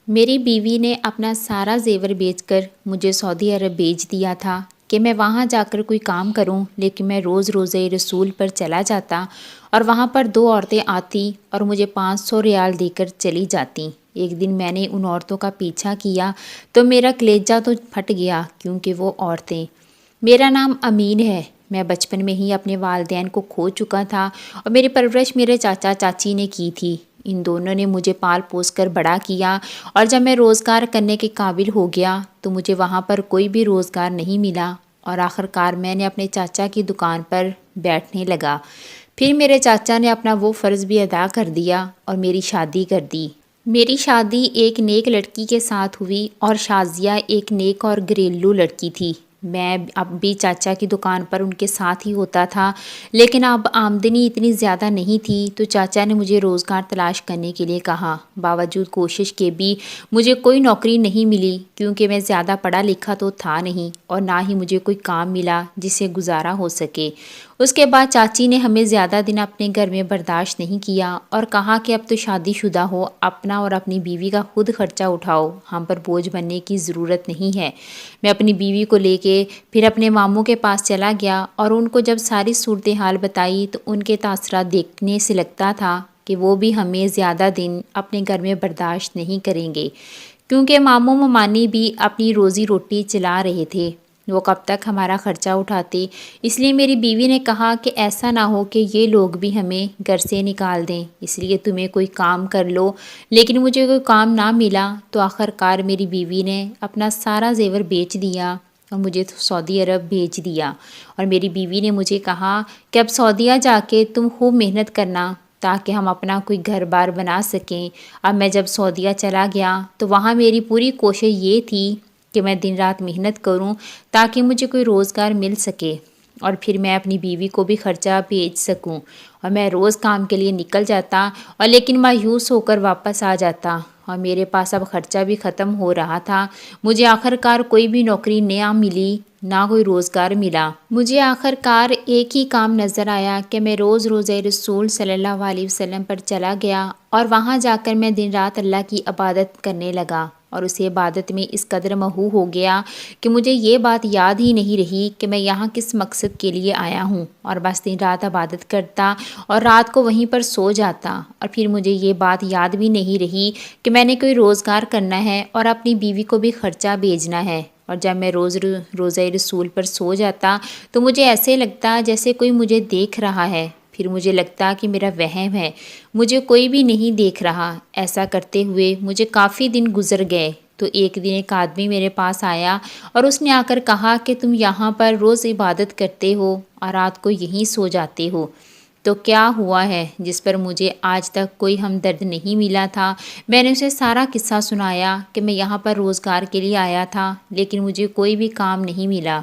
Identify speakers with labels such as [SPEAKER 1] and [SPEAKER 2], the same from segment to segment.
[SPEAKER 1] میری بیوی نے اپنا سارا زیور بیچ کر مجھے سعودی عرب بھیج دیا تھا کہ میں وہاں جا کر کوئی کام کروں، لیکن میں روز روزہ رسول پر چلا جاتا اور وہاں پر دو عورتیں آتی اور مجھے 500 ریال دے کر چلی جاتی۔ ایک دن میں نے ان عورتوں کا پیچھا کیا تو میرا کلیجہ تو پھٹ گیا، کیونکہ وہ عورتیں۔ میرا نام امین ہے۔ میں بچپن میں ہی اپنے والدین کو کھو چکا تھا اور میری پرورش میرے چاچا چاچی نے کی تھی۔ ان دونوں نے مجھے پال پوس کر بڑا کیا، اور جب میں روزگار کرنے کے قابل ہو گیا تو مجھے وہاں پر کوئی بھی روزگار نہیں ملا، اور آخر کار میں نے اپنے چاچا کی دکان پر بیٹھنے لگا۔ پھر میرے چاچا نے اپنا وہ فرض بھی ادا کر دیا اور میری شادی کر دی۔ میری شادی ایک نیک لڑکی کے ساتھ ہوئی، اور شازیہ ایک نیک اور گھریلو لڑکی تھی۔ میں اب بھی چاچا کی دکان پر ان کے ساتھ ہی ہوتا تھا، لیکن اب آمدنی اتنی زیادہ نہیں تھی تو چاچا نے مجھے روزگار تلاش کرنے کے لیے کہا۔ باوجود کوشش کے بھی مجھے کوئی نوکری نہیں ملی، کیونکہ میں زیادہ پڑھا لکھا تو تھا نہیں، اور نہ ہی مجھے کوئی کام ملا جس سے گزارا ہو سکے۔ اس کے بعد چاچی نے ہمیں زیادہ دن اپنے گھر میں برداشت نہیں کیا اور کہا کہ اب تو شادی شدہ ہو، اپنا اور اپنی بیوی کا خود خرچہ اٹھاؤ، ہم پر بوجھ بننے کی ضرورت نہیں ہے۔ میں اپنی بیوی کو لے کے پھر اپنے ماموں کے پاس چلا گیا، اور ان کو جب ساری صورتحال بتائی تو ان کے تاثرات دیکھنے سے لگتا تھا کہ وہ بھی ہمیں زیادہ دن اپنے گھر میں برداشت نہیں کریں گے، کیونکہ ماموں ممانی بھی اپنی روزی روٹی چلا رہے تھے، وہ کب تک ہمارا خرچہ اٹھاتے۔ اس لیے میری بیوی نے کہا کہ ایسا نہ ہو کہ یہ لوگ بھی ہمیں گھر سے نکال دیں، اس لیے تمہیں کوئی کام کر لو۔ لیکن مجھے کوئی کام نہ ملا تو آخر کار میری بیوی نے اپنا سارا زیور بیچ دیا اور مجھے سعودی عرب بھیج دیا، اور میری بیوی نے مجھے کہا کہ اب سعودیہ جا کے تم خوب محنت کرنا تاکہ ہم اپنا کوئی گھر بار بنا سکیں۔ اب میں جب سعودیہ چلا گیا تو وہاں میری پوری کوشش یہ تھی کہ میں دن رات محنت کروں تاکہ مجھے کوئی روزگار مل سکے، اور پھر میں اپنی بیوی کو بھی خرچہ بھیج سکوں، اور میں روز کام کے لیے نکل جاتا اور لیکن مایوس ہو کر واپس آ جاتا، اور میرے پاس اب خرچہ بھی ختم ہو رہا تھا۔ مجھے آخر کار کوئی بھی نوکری نہ ملی، نہ کوئی روزگار ملا۔ مجھے آخر کار ایک ہی کام نظر آیا کہ میں روز روزہ رسول صلی اللہ علیہ وسلم پر چلا گیا، اور وہاں جا کر میں دن رات اللہ کی عبادت کرنے لگا، اور اس عبادت میں اس قدر مہو ہو گیا کہ مجھے یہ بات یاد ہی نہیں رہی کہ میں یہاں کس مقصد کے لیے آیا ہوں، اور بس دن رات عبادت کرتا اور رات کو وہیں پر سو جاتا، اور پھر مجھے یہ بات یاد بھی نہیں رہی کہ میں نے کوئی روزگار کرنا ہے اور اپنی بیوی کو بھی خرچہ بھیجنا ہے۔ اور جب میں روزہ رسول پر سو جاتا تو مجھے ایسے لگتا جیسے کوئی مجھے دیکھ رہا ہے، پھر مجھے لگتا کہ میرا وہم ہے، مجھے کوئی بھی نہیں دیکھ رہا۔ ایسا کرتے ہوئے مجھے کافی دن گزر گئے تو ایک دن ایک آدمی میرے پاس آیا اور اس نے آ کر کہا کہ تم یہاں پر روز عبادت کرتے ہو اور رات کو یہیں سو جاتے ہو، تو کیا ہوا ہے جس پر مجھے آج تک کوئی ہمدرد نہیں ملا تھا۔ میں نے اسے سارا قصہ سنایا کہ میں یہاں پر روزگار کے لیے آیا تھا، لیکن مجھے کوئی بھی کام نہیں ملا،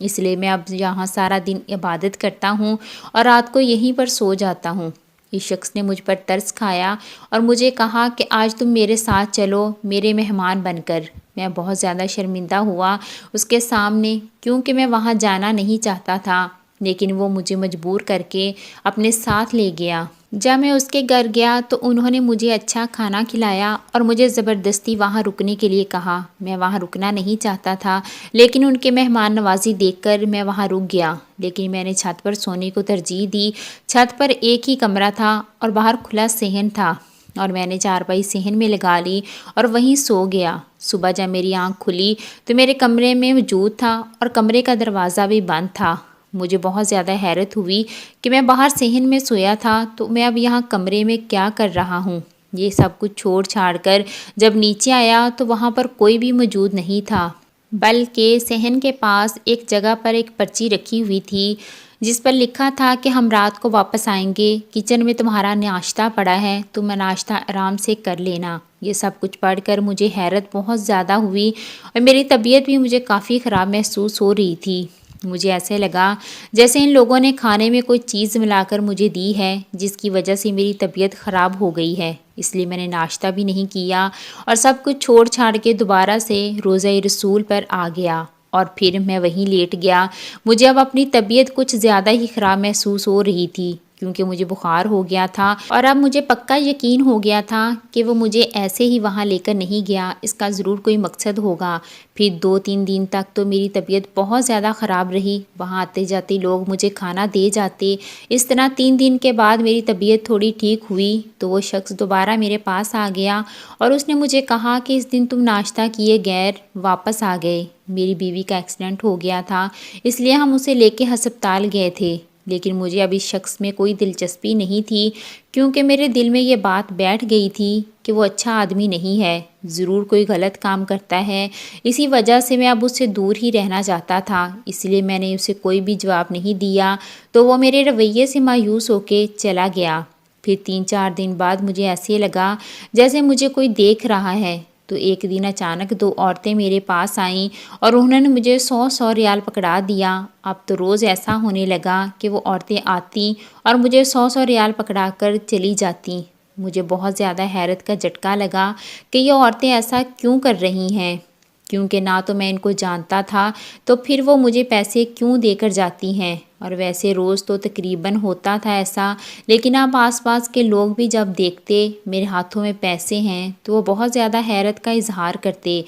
[SPEAKER 1] اس لیے میں اب یہاں سارا دن عبادت کرتا ہوں اور رات کو یہیں پر سو جاتا ہوں۔ اس شخص نے مجھ پر ترس کھایا اور مجھے کہا کہ آج تم میرے ساتھ چلو میرے مہمان بن کر۔ میں بہت زیادہ شرمندہ ہوا اس کے سامنے، کیونکہ میں وہاں جانا نہیں چاہتا تھا، لیکن وہ مجھے مجبور کر کے اپنے ساتھ لے گیا۔ جب میں اس کے گھر گیا تو انہوں نے مجھے اچھا کھانا کھلایا اور مجھے زبردستی وہاں رکنے کے لیے کہا۔ میں وہاں رکنا نہیں چاہتا تھا، لیکن ان کے مہمان نوازی دیکھ کر میں وہاں رک گیا، لیکن میں نے چھت پر سونے کو ترجیح دی۔ چھت پر ایک ہی کمرہ تھا اور باہر کھلا صحن تھا، اور میں نے چارپائی صحن میں لگا لی اور وہیں سو گیا۔ صبح جب میری آنکھ کھلی تو میرے کمرے میں وجود تھا اور کمرے کا دروازہ بھی بند تھا۔ مجھے بہت زیادہ حیرت ہوئی کہ میں باہر صحن میں سویا تھا تو میں اب یہاں کمرے میں کیا کر رہا ہوں۔ یہ سب کچھ چھوڑ چھاڑ کر جب نیچے آیا تو وہاں پر کوئی بھی موجود نہیں تھا، بلکہ صحن کے پاس ایک جگہ پر ایک پرچی رکھی ہوئی تھی جس پر لکھا تھا کہ ہم رات کو واپس آئیں گے، کچن میں تمہارا ناشتہ پڑا ہے، تم ناشتہ آرام سے کر لینا۔ یہ سب کچھ پڑھ کر مجھے حیرت بہت زیادہ ہوئی اور میری طبیعت بھی مجھے کافی خراب محسوس ہو رہی تھی۔ مجھے ایسے لگا جیسے ان لوگوں نے کھانے میں کوئی چیز ملا کر مجھے دی ہے جس کی وجہ سے میری طبیعت خراب ہو گئی ہے، اس لیے میں نے ناشتہ بھی نہیں کیا اور سب کچھ چھوڑ چھاڑ کے دوبارہ سے روزہ رسول پر آ گیا، اور پھر میں وہیں لیٹ گیا۔ مجھے اب اپنی طبیعت کچھ زیادہ ہی خراب محسوس ہو رہی تھی، کیونکہ مجھے بخار ہو گیا تھا اور اب مجھے پکا یقین ہو گیا تھا کہ وہ مجھے ایسے ہی وہاں لے کر نہیں گیا، اس کا ضرور کوئی مقصد ہوگا۔ پھر 2-3 دن تک تو میری طبیعت بہت زیادہ خراب رہی، وہاں آتے جاتے لوگ مجھے کھانا دے جاتے۔ اس طرح 3 دن کے بعد میری طبیعت تھوڑی ٹھیک ہوئی تو وہ شخص دوبارہ میرے پاس آ گیا اور اس نے مجھے کہا کہ اس دن تم ناشتہ کیے غیر واپس آ گئے۔ میری بیوی کا ایکسیڈنٹ ہو گیا تھا، اس لیے ہم اسے لے کے ہسپتال گئے تھے، لیکن مجھے اب اس شخص میں کوئی دلچسپی نہیں تھی، کیونکہ میرے دل میں یہ بات بیٹھ گئی تھی کہ وہ اچھا آدمی نہیں ہے، ضرور کوئی غلط کام کرتا ہے۔ اسی وجہ سے میں اب اس سے دور ہی رہنا چاہتا تھا، اس لیے میں نے اسے کوئی بھی جواب نہیں دیا تو وہ میرے رویے سے مایوس ہو کے چلا گیا۔ پھر 3-4 دن بعد مجھے ایسے لگا جیسے مجھے کوئی دیکھ رہا ہے، تو ایک دن اچانک 2 عورتیں میرے پاس آئیں اور انہوں نے مجھے 100 ریال پکڑا دیا۔ اب تو روز ایسا ہونے لگا کہ وہ عورتیں آتی اور مجھے 100 ریال پکڑا کر چلی جاتی۔ مجھے بہت زیادہ حیرت کا جھٹکا لگا کہ یہ عورتیں ایسا کیوں کر رہی ہیں، کیونکہ نہ تو میں ان کو جانتا تھا، تو پھر وہ مجھے پیسے کیوں دے کر جاتی ہیں، اور ویسے روز تو تقریباً ہوتا تھا ایسا، لیکن اب آس پاس کے لوگ بھی جب دیکھتے میرے ہاتھوں میں پیسے ہیں تو وہ بہت زیادہ حیرت کا اظہار کرتے،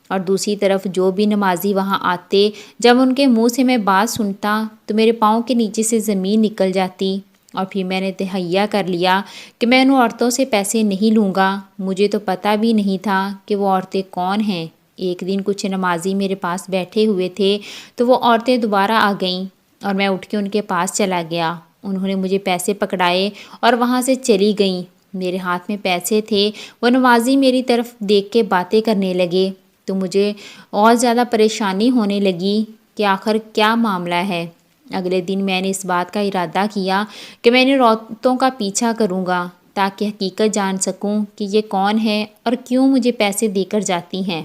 [SPEAKER 1] اور دوسری طرف جو بھی نمازی وہاں آتے جب ان کے منہ سے میں بات سنتا تو میرے پاؤں کے نیچے سے زمین نکل جاتی، اور پھر میں نے تہیہ کر لیا کہ میں ان عورتوں سے پیسے نہیں لوں گا۔ مجھے تو پتہ بھی نہیں تھا کہ وہ عورتیں کون ہیں۔ ایک دن کچھ نمازی میرے پاس بیٹھے ہوئے تھے تو وہ عورتیں دوبارہ آ گئیں اور میں اٹھ کے ان کے پاس چلا گیا۔ انہوں نے مجھے پیسے پکڑائے اور وہاں سے چلی گئیں۔ میرے ہاتھ میں پیسے تھے، وہ نمازی میری طرف دیکھ کے باتیں کرنے لگے تو مجھے اور زیادہ پریشانی ہونے لگی کہ آخر کیا معاملہ ہے۔ اگلے دن میں نے اس بات کا ارادہ کیا کہ میں ان عورتوں کا پیچھا کروں گا تاکہ حقیقت جان سکوں کہ یہ کون ہے اور کیوں مجھے پیسے دے کر جاتی ہیں۔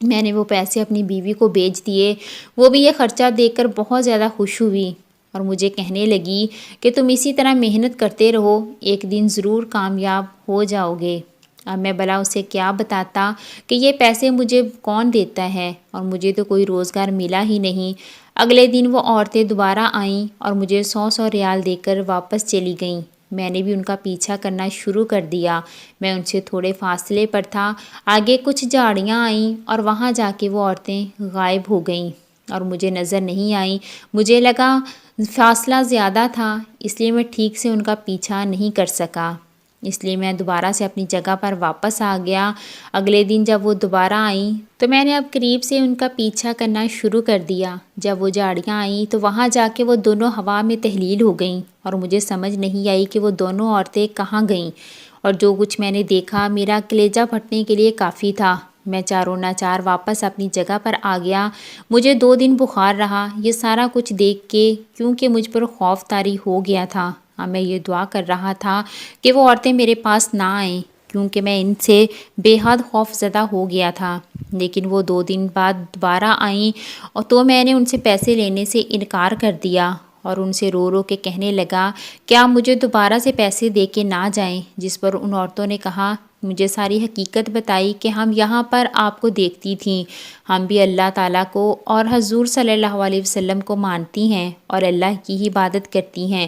[SPEAKER 1] میں نے وہ پیسے اپنی بیوی کو بھیج دیے، وہ بھی یہ خرچہ دیکھ کر بہت زیادہ خوش ہوئی اور مجھے کہنے لگی کہ تم اسی طرح محنت کرتے رہو، ایک دن ضرور کامیاب ہو جاؤ گے۔ اب میں بھلا اسے کیا بتاتا کہ یہ پیسے مجھے کون دیتا ہے اور مجھے تو کوئی روزگار ملا ہی نہیں۔ اگلے دن وہ عورتیں دوبارہ آئیں اور مجھے 100 ریال دے کر واپس چلی گئیں۔ میں نے بھی ان کا پیچھا کرنا شروع کر دیا۔ میں ان سے تھوڑے فاصلے پر تھا، آگے کچھ جھاڑیاں آئیں اور وہاں جا کے وہ عورتیں غائب ہو گئیں اور مجھے نظر نہیں آئیں۔ مجھے لگا فاصلہ زیادہ تھا، اس لیے میں ٹھیک سے ان کا پیچھا نہیں کر سکا، اس لیے میں دوبارہ سے اپنی جگہ پر واپس آ گیا۔ اگلے دن جب وہ دوبارہ آئیں تو میں نے اب قریب سے ان کا پیچھا کرنا شروع کر دیا۔ جب وہ جھاڑیاں آئیں تو وہاں جا کے وہ دونوں ہوا میں تحلیل ہو گئیں اور مجھے سمجھ نہیں آئی کہ وہ دونوں عورتیں کہاں گئیں، اور جو کچھ میں نے دیکھا میرا کلیجہ پھٹنے کے لیے کافی تھا۔ میں چاروں ناچار واپس اپنی جگہ پر آ گیا۔ مجھے 2 دن بخار رہا، یہ سارا کچھ دیکھ کے، کیونکہ مجھ پر خوف طاری ہو گیا تھا۔ میں یہ دعا کر رہا تھا کہ وہ عورتیں میرے پاس نہ آئیں، کیونکہ میں ان سے بے حد خوف زدہ ہو گیا تھا۔ لیکن وہ 2 دن بعد دوبارہ آئیں اور تو میں نے ان سے پیسے لینے سے انکار کر دیا اور ان سے رو رو کے کہنے لگا کہ آپ مجھے دوبارہ سے پیسے دے کے نہ جائیں، جس پر ان عورتوں نے کہا، مجھے ساری حقیقت بتائی کہ ہم یہاں پر آپ کو دیکھتی تھیں، ہم بھی اللہ تعالیٰ کو اور حضور صلی اللہ علیہ وسلم کو مانتی ہیں اور اللہ کی ہی عبادت کرتی ہیں،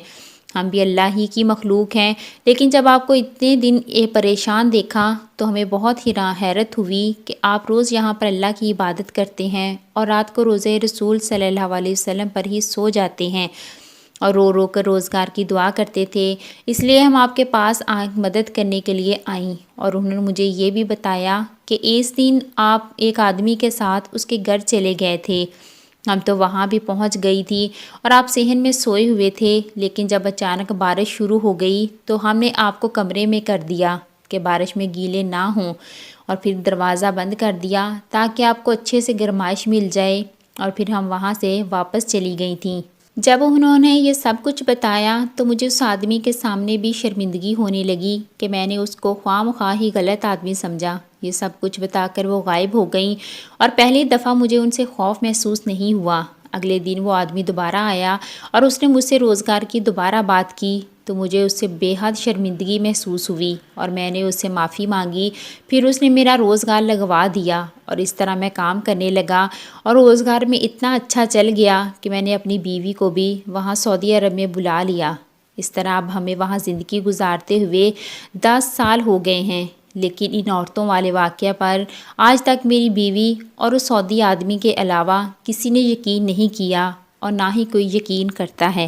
[SPEAKER 1] ہم بھی اللہ ہی کی مخلوق ہیں، لیکن جب آپ کو اتنے دن پریشان دیکھا تو ہمیں بہت ہی حیرت ہوئی کہ آپ روز یہاں پر اللہ کی عبادت کرتے ہیں اور رات کو روزہ رسول صلی اللہ علیہ وسلم پر ہی سو جاتے ہیں اور رو رو کر روزگار کی دعا کرتے تھے، اس لیے ہم آپ کے پاس مدد کرنے کے لیے آئیں۔ اور انہوں نے مجھے یہ بھی بتایا کہ اس دن آپ ایک آدمی کے ساتھ اس کے گھر چلے گئے تھے، ہم تو وہاں بھی پہنچ گئی تھی اور آپ صحن میں سوئے ہوئے تھے، لیکن جب اچانک بارش شروع ہو گئی تو ہم نے آپ کو کمرے میں کر دیا کہ بارش میں گیلے نہ ہوں، اور پھر دروازہ بند کر دیا تاکہ آپ کو اچھے سے گرمائش مل جائے، اور پھر ہم وہاں سے واپس چلی گئی تھیں۔ جب انہوں نے یہ سب کچھ بتایا تو مجھے اس آدمی کے سامنے بھی شرمندگی ہونے لگی کہ میں نے اس کو خواہ مخواہ ہی غلط آدمی سمجھا۔ یہ سب کچھ بتا کر وہ غائب ہو گئیں اور پہلی دفعہ مجھے ان سے خوف محسوس نہیں ہوا۔ اگلے دن وہ آدمی دوبارہ آیا اور اس نے مجھ سے روزگار کی دوبارہ بات کی تو مجھے اس سے بے حد شرمندگی محسوس ہوئی اور میں نے اس سے معافی مانگی۔ پھر اس نے میرا روزگار لگوا دیا اور اس طرح میں کام کرنے لگا اور روزگار میں اتنا اچھا چل گیا کہ میں نے اپنی بیوی کو بھی وہاں سعودی عرب میں بلا لیا۔ اس طرح اب ہمیں وہاں زندگی گزارتے ہوئے 10 سال ہو گئے ہیں، لیکن ان عورتوں والے واقعہ پر آج تک میری بیوی اور اس سعودی آدمی کے علاوہ کسی نے یقین نہیں کیا اور نہ ہی کوئی یقین کرتا ہے۔